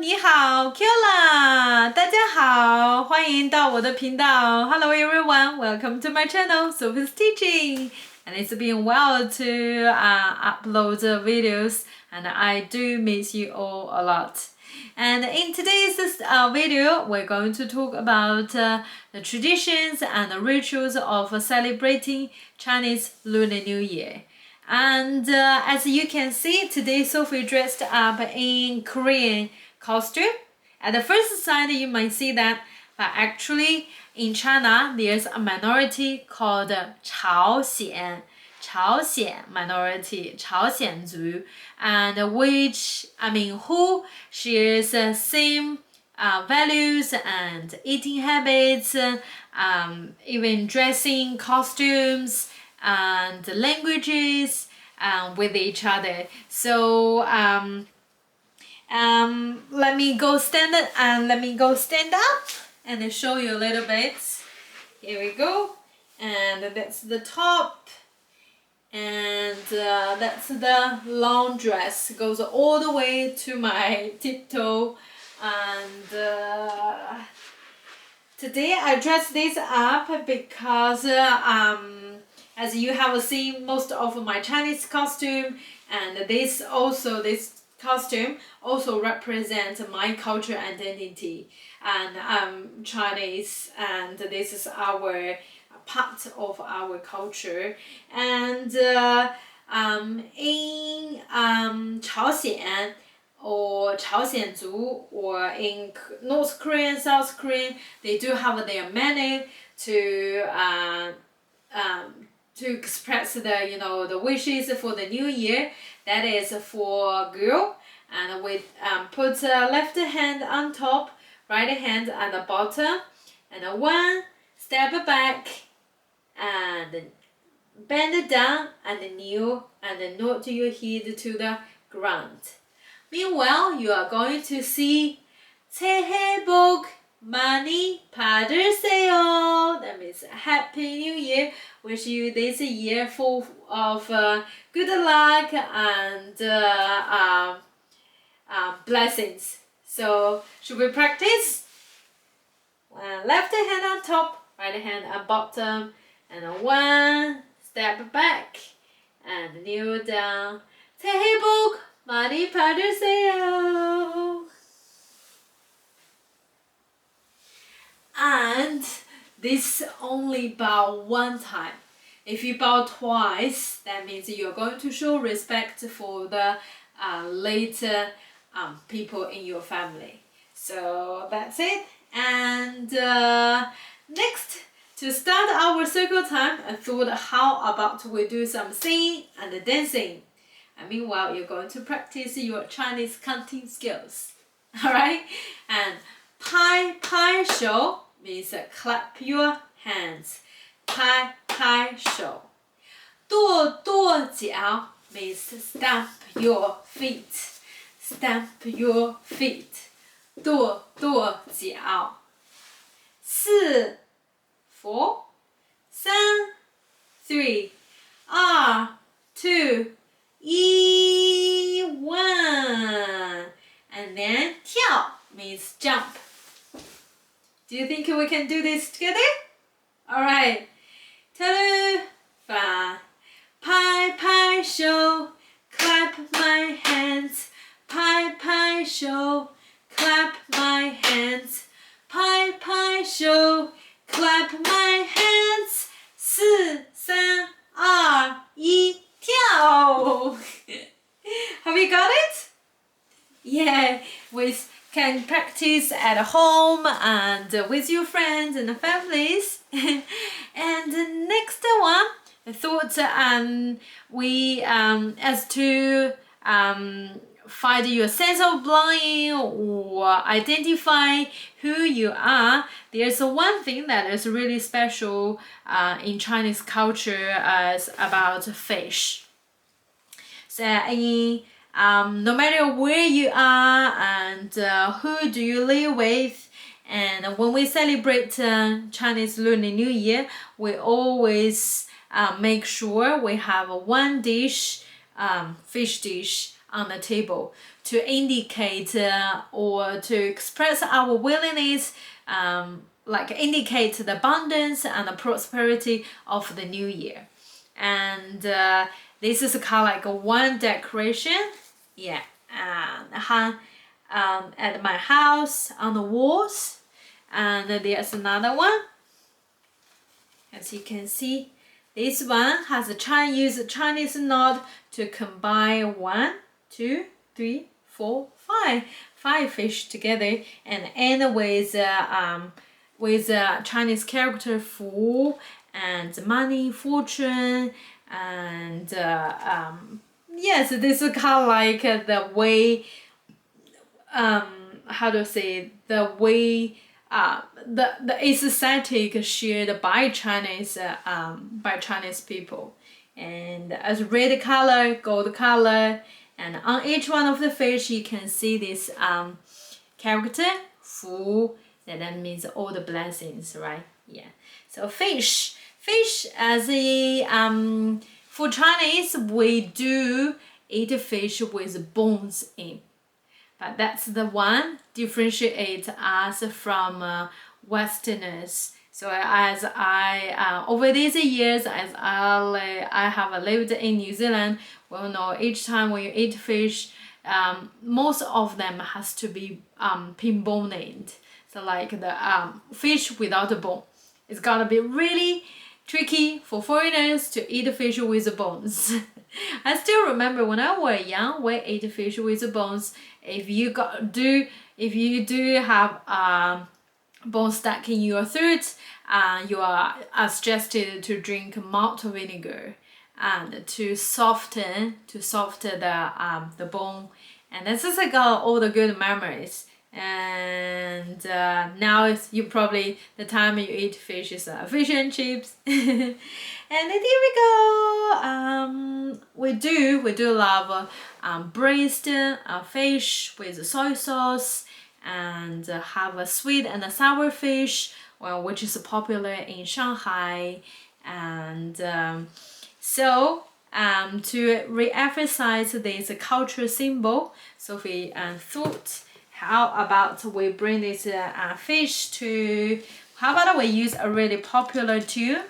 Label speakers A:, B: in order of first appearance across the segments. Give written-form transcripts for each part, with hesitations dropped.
A: 你好 ，Q 啦！大家好，欢迎到我的频道。Hello everyone, welcome to my channel, Sophie's Teaching. And it's been a while to upload videos, and I do miss you all a lot. And in today's video, we're going to talk about the traditions and the rituals of celebrating Chinese Lunar New Year. And as you can see, today Sophie dressed up in Korean costume. At the first sight, you might see that, but actually in China, there's a minority called 朝鲜minority, 朝鲜族, and who shares same values and eating habits, even dressing costumes and languages with each other. So let me go stand up and show you a little bit. Here we go, and that's the top, and that's the long dress. It goes all the way to my tiptoe, and today I dressed this up because as you have seen most of my Chinese costume, and this costume also represents my cultural identity, and I'm Chinese, and this is our part of our culture. And in 朝鲜 or 朝鲜族, or in North Korean, South Korean, they do have their menu to express the the wishes for the new year. That is for girl, and we put left hand on top, right hand at the bottom, and one step back and bend down and kneel and nod your head to the ground. Meanwhile, you are going to see 새해 복 많이 받으세요. That means Happy New Year. Wish you this year full of good luck and blessings. So, should we practice? Left hand on top, right hand on bottom, and one step back and kneel down. 새해 복 많이 받으세요. And this only bow one time. If you bow twice, that means you're going to show respect for the later people in your family. So that's it. And next, to start our circle time, I thought, how about we do some singing and dancing? And meanwhile, you're going to practice your Chinese counting skills. Alright? And 拍拍手 means clap your hands. 拍拍手. 跺跺脚 means stamp your feet. Stamp your feet. 跺跺脚. 4, 4, 3, 3, 2, 1, 1. And then 跳 means jump. Do you think we can do this together? Alright. 特律法拍拍手 clap my hands 拍拍手 clap my hands 拍拍手 clap my hands 4, 3, 2, 1, 跳 Have you got it? Yeah, we can practice at home and with your friends and families. And the next one, I thought we as to find your sense of belonging or identify who you are. There's one thing that is really special in Chinese culture as about fish. So no matter where you are and who do you live with, and when we celebrate Chinese Lunar New Year, we always make sure we have one dish, fish dish on the table to indicate or to express our willingness, like indicate the abundance and the prosperity of the new year. And this is kind of like one decoration, yeah, hung at my house on the walls. And there's another one. As you can see, this one has a Chinese knot to combine 1, 2, 3, 4, 5 fish together, and end with Chinese character Fu and money, fortune, and yes, this is kind of like the way, how to say, the way, the aesthetic shared by Chinese people. And as red color, gold color, and on each one of the fish you can see this character Fu. That means all the blessings, right? Yeah. So fish as a for Chinese we do eat fish with bones in. But that's the one differentiate us from Westerners. So as I over these years, as I have lived in New Zealand, well, no, each time when you eat fish, most of them has to be pinboned. So like the fish without a bone, it's gonna be really tricky for foreigners to eat fish with the bones. I still remember when I was young, we ate fish with the bones. If you do have bone stuck in your throat, you are suggested to drink malt vinegar and to soften the bone. And this is like all the good memories. And now it's the time you eat fish is fish and chips. And here we go. We do love braised fish with soy sauce, and have a sweet and a sour fish, well, which is popular in Shanghai. And so to re-emphasize this cultural symbol, Sophie thought, how about we bring this fish to, how about we use a really popular tune,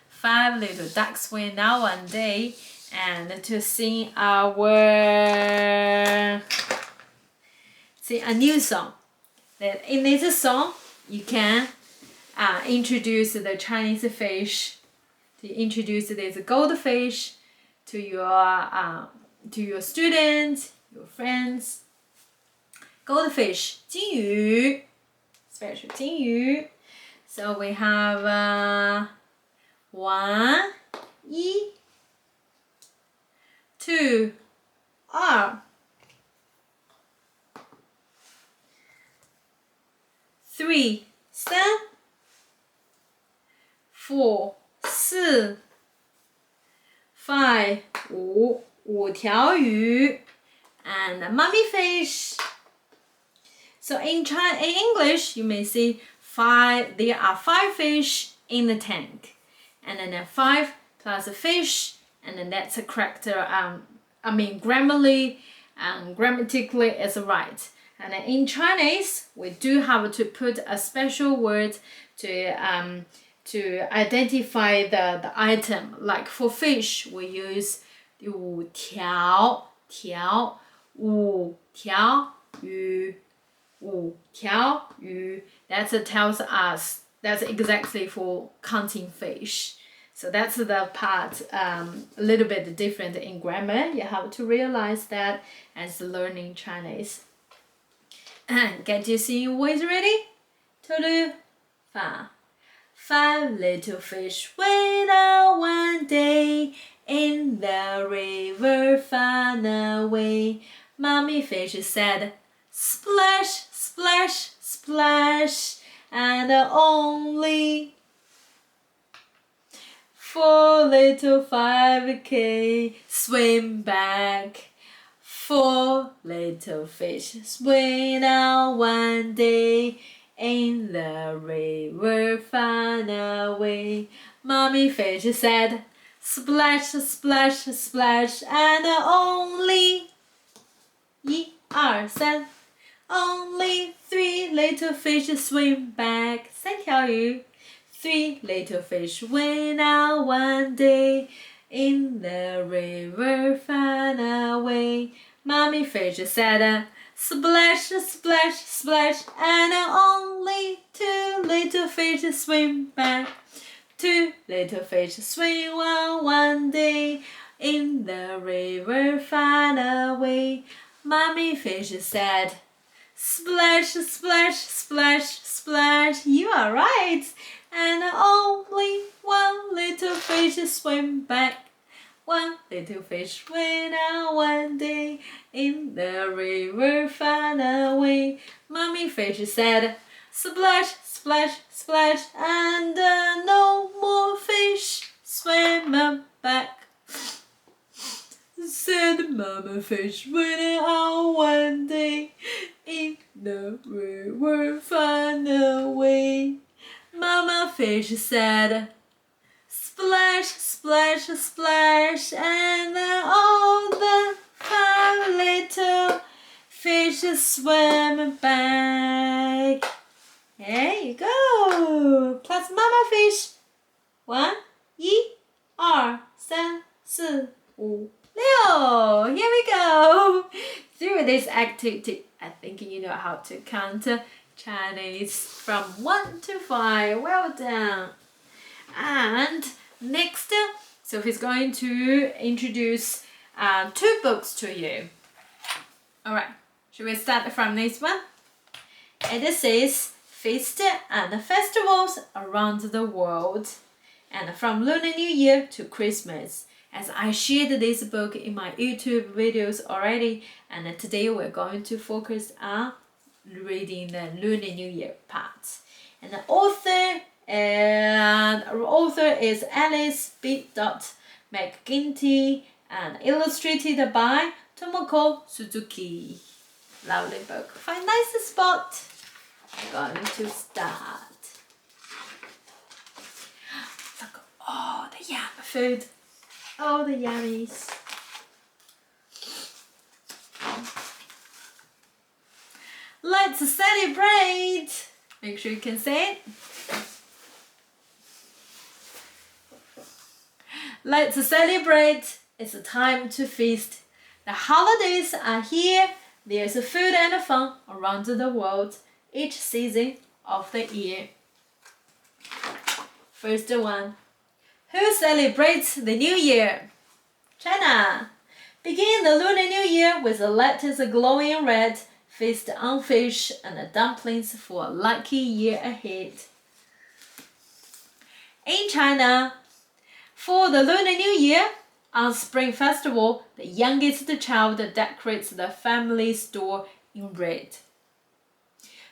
A: 5 Little Ducks Went Out One Day, and to sing a new song. That in this song you can introduce the Chinese fish, to introduce this goldfish to your students, your friends. Goldfish, 金鱼, special 金鱼. So we have 1, 1, 2, 2, 3, 3, 4, 4, 5, 5, 5条鱼, and mummy fish. So in English, you may see there are 5 fish in the tank, and then 5 plus a fish, and then that's a correct. Grammatically is right. And in Chinese, we do have to put a special word to identify the item. Like for fish, we use 5条 5条鱼 5条鱼. That tells us that's exactly for counting fish. So that's the part a little bit different in grammar. You have to realize that as learning Chinese. And get your singing voice ready? 2, 5. 5 little fish went out one day in the river far away. Mommy fish said, splash, splash, splash, and only 4 little 5K swim back. 4 little fish swam out one day in the river far away. Mommy fish said, splash, splash, splash, and only 1, 二三 Only 3 little fish swim back 三条鱼 3 little fish went out one day in the river far away. Mommy fish said, splash, splash, splash, and only 2 little fish swim back. 2 little fish swim out one day in the river far away. Mommy fish said, splash, splash, splash, splash. You are right. And only 1 little fish swim back. 1 little fish went out one day in the river far away. Mommy fish said, splash, splash, splash, and no more fish swam back. Said Mama fish went out one day in the river far away. Mama fish said, splash, splash, splash, and all the 5 little fish swam back. There you go. Plus Mama fish. 1, 1, 2, 3, 4, 5, 6. Here we go. Through this activity, I think you know how to count Chinese from 1 to 5. Well done. And next, Sophie's going to introduce 2 books to you. Alright, should we start from this one? It says Feasts and Festivals Around the World, and from Lunar New Year to Christmas. As I shared this book in my YouTube videos already, and today we're going to focus on reading the Lunar New Year part. And the author is Alice B. McGinty and illustrated by Tomoko Suzuki. Lovely book. Find a nice spot. I'm going to start. Look at all the yum food. All the yummies. Let's celebrate. Make sure you can say it. Let's celebrate. It's time to feast. The holidays are here. There's food and fun around the world each season of the year. First one. Who celebrates the New Year? China. Begin the Lunar New Year with the letters glowing red. Feast on fish and dumplings for a lucky year ahead. In China, for the Lunar New Year, on Spring Festival, the youngest child decorates the family store in red.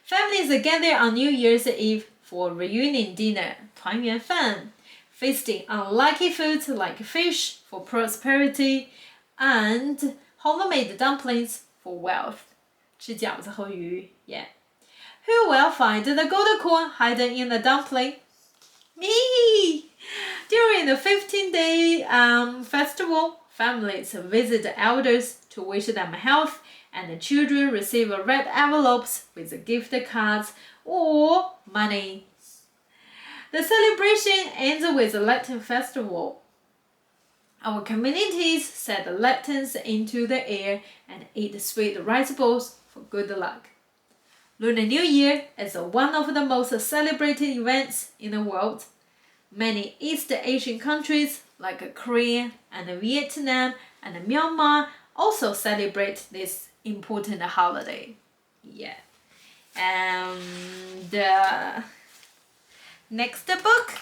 A: Families gather on New Year's Eve for reunion dinner, 团圆饭, feasting on lucky foods like fish for prosperity and homemade dumplings for wealth. 吃饺子和鱼 yeah. Who will find the golden corn hidden in the dumpling? Me! During the 15-day festival, families visit the elders to wish them health, and the children receive red envelopes with gift cards or money. The celebration ends with a Lantern Festival. Our communities set the lanterns into the air and eat sweet rice balls for good luck. Lunar New Year is one of the most celebrated events in the world. Many East Asian countries like Korea and Vietnam and Myanmar also celebrate this important holiday. Yeah. And next book.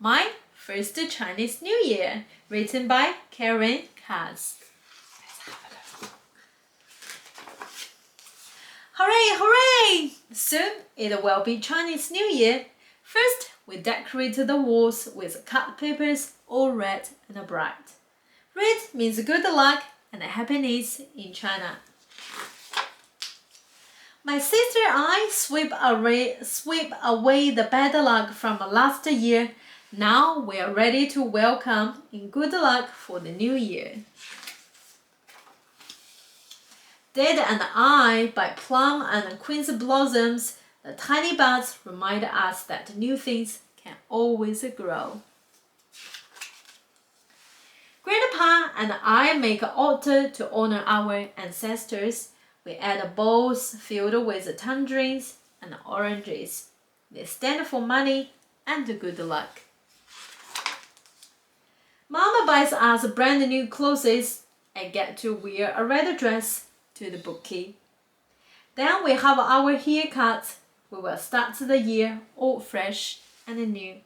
A: My First Chinese New Year, written by Karen Katz. Hooray, hooray! Soon it will be Chinese New Year. First, we decorate the walls with cut papers, all red and bright. Red means good luck and happiness in China. My sister and I sweep away the bad luck from last year. Now we are ready to welcome in good luck for the new year. Dead and I by plum and quince blossoms, the tiny buds remind us that new things can always grow. Grandpa and I make an altar to honor our ancestors. We add bowls filled with tangerines and oranges. They stand for money and good luck. Mama buys us brand new clothes and get to wear a red dress to the bouquet. Then we have our haircut. We will start the year all fresh and new.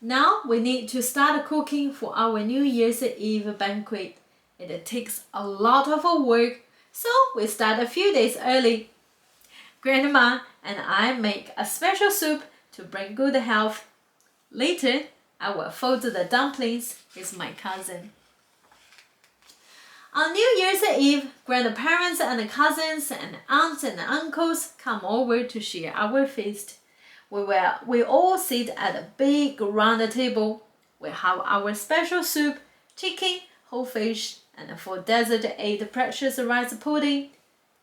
A: Now we need to start cooking for our New Year's Eve banquet. It takes a lot of work, so we start a few days early. Grandma and I make a special soup to bring good health. Later, I will fold the dumplings with my cousin. On New Year's Eve, grandparents and cousins and aunts and uncles come over to share our feast. We all sit at a big round table. We have our special soup, chicken, whole fish, and for dessert eat precious rice pudding.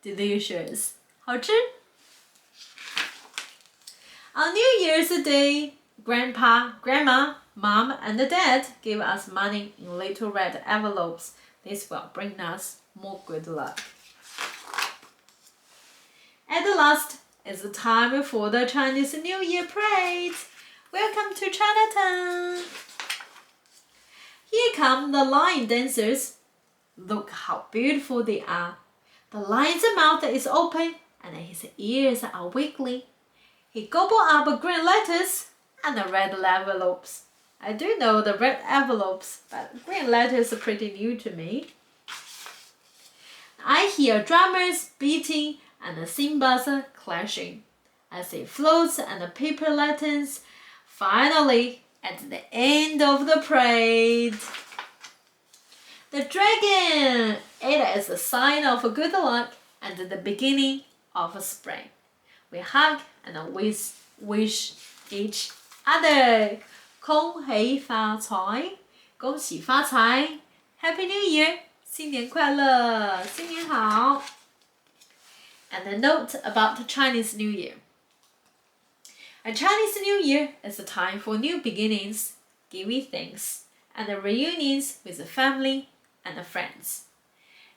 A: Delicious. 好吃? On New Year's Day, Grandpa, Grandma, Mom, and Dad give us money in little red envelopes. This will bring us more good luck. At last, it's time for the Chinese New Year parade. Welcome to Chinatown. Here come the lion dancers. Look how beautiful they are. The lion's mouth is open and his ears are wiggly. He gobbled up green letters and red envelopes. I do know the red envelopes, but green letters are pretty new to me. I hear drummers beating and cymbals clashing. I see floats and paper lanterns. Finally, at the end of the parade, the dragon! It is a sign of good luck and the beginning of spring. We hug and wish each other. 恭喜发财，恭喜发财 Happy New Year! 新年快乐，新年好 And a note about the Chinese New Year. A Chinese New Year is a time for new beginnings, giving thanks, and reunions with the family and friends.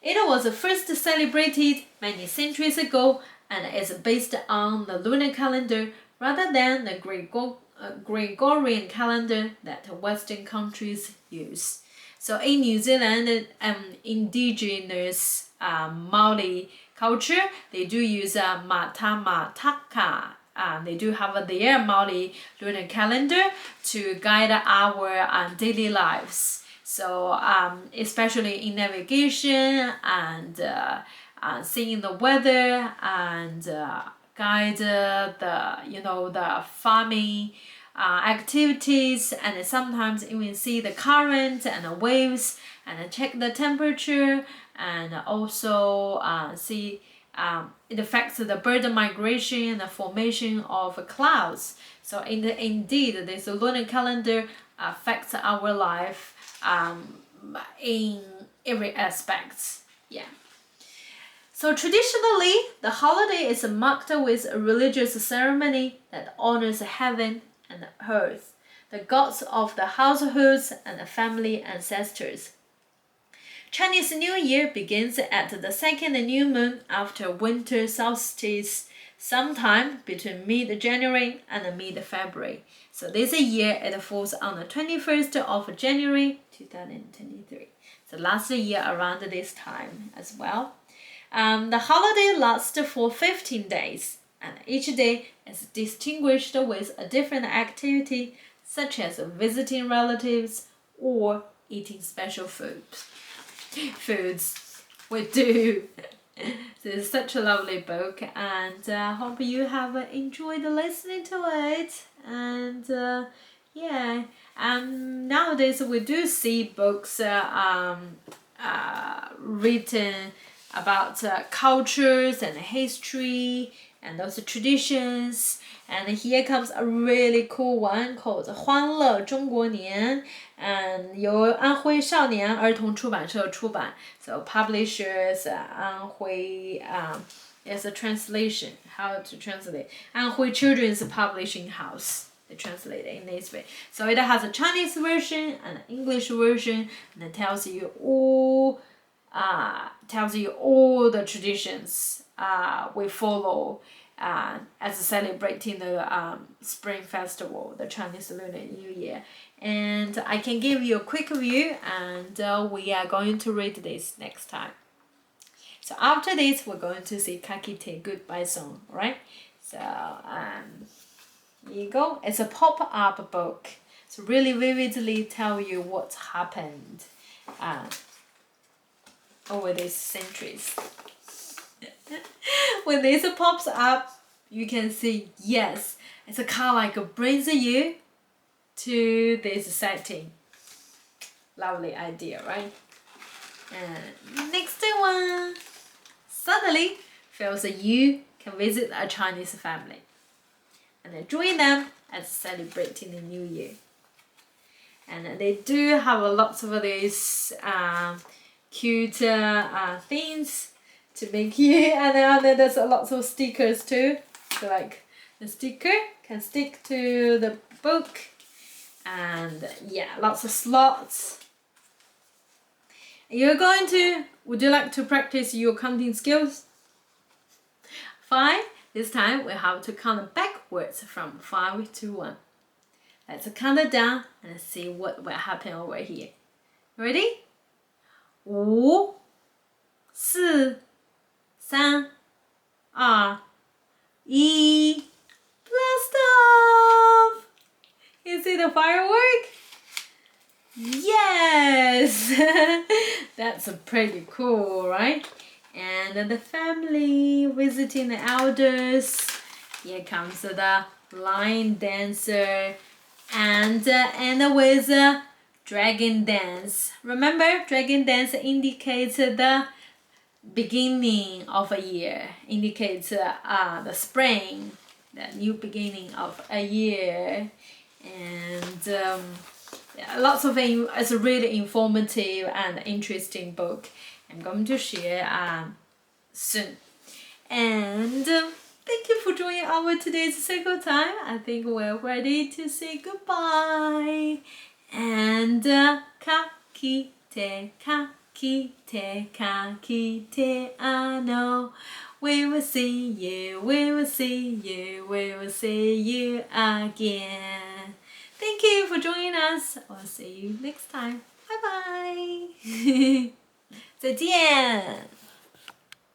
A: It was first celebrated many centuries ago and is based on the lunar calendar rather than the Gregorian calendar that Western countries use. So in New Zealand, indigenous Maori culture, they do use Matamataka. They do have their Maori lunar calendar to guide our daily lives. So especially in navigation and seeing the weather and guide the farming activities, and sometimes even see the current and the waves and check the temperature, and also see it affects the bird migration and the formation of clouds. So indeed, this lunar calendar affects our life in every aspect. Yeah. So traditionally, the holiday is marked with a religious ceremony that honors heaven and earth, the gods of the households and the family ancestors. Chinese New Year begins at the second new moon after winter solstice, sometime between mid-January and mid-February. So this year it falls on the 21st of January 2023. So last year around this time as well. The holiday lasts for 15 days, and each day is distinguished with a different activity, such as visiting relatives or eating special foods. We do. This is such a lovely book, and I hope you have enjoyed listening to it. And nowadays we do see books written about cultures and history and also traditions, And here comes a really cool one called 欢乐中国年 and 由安徽少年儿童出版社出版 so publishers 安徽 is a translation how to translate 安徽 Children's Publishing House they translate it in this way so it has a Chinese version and an English version and it tells you all the traditions we follow as celebrating the Spring Festival, the Chinese Lunar New Year. And I can give you a quick review and we are going to read this next time. So after this, we're going to see Kakite Goodbye Song, right? So here you go. It's a pop-up book. So really vividly tell you what's happened over these centuries. When this pops up, you can see, yes, it's a kind of like brings you to this setting. Lovely idea, right? And next one, suddenly feels that you can visit a Chinese family and join them as celebrating the New Year. And they do have lots of these cute things to make you, and then there's lots of stickers too. So like the sticker can stick to the book, and yeah, lots of slots. Would you like to practice your counting skills? 5. This time we have to count backwards from 5 to 1. Let's count it down and see what will happen over here. Ready? 5, 4, 3, 2, 1. Blast off! You see the firework? Yes! That's pretty cool, right? And the family visiting the elders. Here comes the line dancer and with dragon dance. Remember, dragon dance indicates the beginning of a year, indicates the spring, the new beginning of a year. And yeah, lots of things. It's a really informative and interesting book. I'm going to share soon. And thank you for joining our today's circle time. I think we're ready to say goodbye. And kakite, kakite, kakite, I know. We will see you, we will see you, we will see you again. Thank you for joining us. I'll see you next time. Bye bye. 再见。